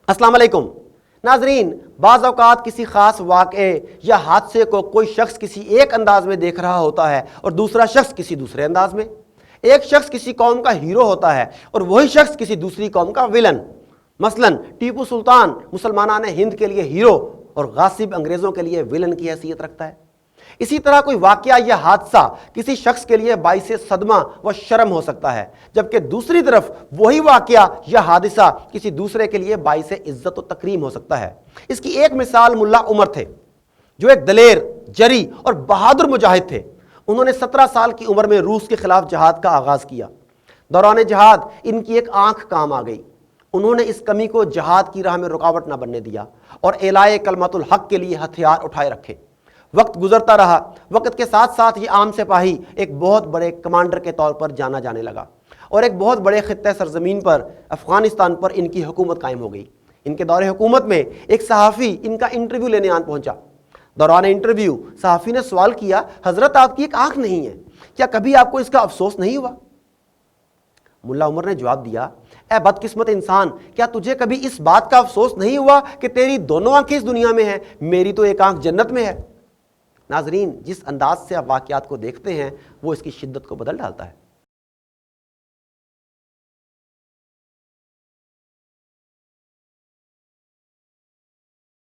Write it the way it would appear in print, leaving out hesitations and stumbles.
السلام علیکم ناظرین، بعض اوقات کسی خاص واقعے یا حادثے کو کوئی شخص کسی ایک انداز میں دیکھ رہا ہوتا ہے اور دوسرا شخص کسی دوسرے انداز میں۔ ایک شخص کسی قوم کا ہیرو ہوتا ہے اور وہی شخص کسی دوسری قوم کا ویلن۔ مثلا ٹیپو سلطان مسلمانان ہند کے لیے ہیرو اور غاصب انگریزوں کے لیے ویلن کی حیثیت رکھتا ہے۔ اسی طرح کوئی واقعہ یا حادثہ کسی شخص کے لیے باعث صدمہ و شرم ہو سکتا ہے، جبکہ دوسری طرف وہی واقعہ یا حادثہ کسی دوسرے کے لیے باعث عزت و تکریم ہو سکتا ہے۔ اس کی ایک مثال ملا عمر تھے، جو ایک دلیر، جری اور بہادر مجاہد تھے۔ انہوں نے 17 سال کی عمر میں روس کے خلاف جہاد کا آغاز کیا۔ دوران جہاد ان کی ایک آنکھ کام آ گئی۔ انہوں نے اس کمی کو جہاد کی راہ میں رکاوٹ نہ بننے دیا اور اعلاء کلمت الحق کے لیے ہتھیار اٹھائے رکھے۔ وقت گزرتا رہا، وقت کے ساتھ ساتھ یہ عام سپاہی ایک بہت بڑے کمانڈر کے طور پر جانا جانے لگا اور ایک بہت بڑے خطہ سرزمین پر، افغانستان پر ان کی حکومت قائم ہو گئی۔ ان کے دور حکومت میں ایک صحافی ان کا انٹرویو لینے آن پہنچا۔ دوران انٹرویو صحافی نے سوال کیا، حضرت آپ کی ایک آنکھ نہیں ہے، کیا کبھی آپ کو اس کا افسوس نہیں ہوا؟ ملا عمر نے جواب دیا، اے بدقسمت انسان، کیا تجھے کبھی اس بات کا افسوس نہیں ہوا کہ تیری دونوں آنکھیں اس دنیا میں ہیں، میری تو ایک آنکھ جنت میں ہے؟ ناظرین، جس انداز سے آپ واقعات کو دیکھتے ہیں وہ اس کی شدت کو بدل ڈالتا ہے۔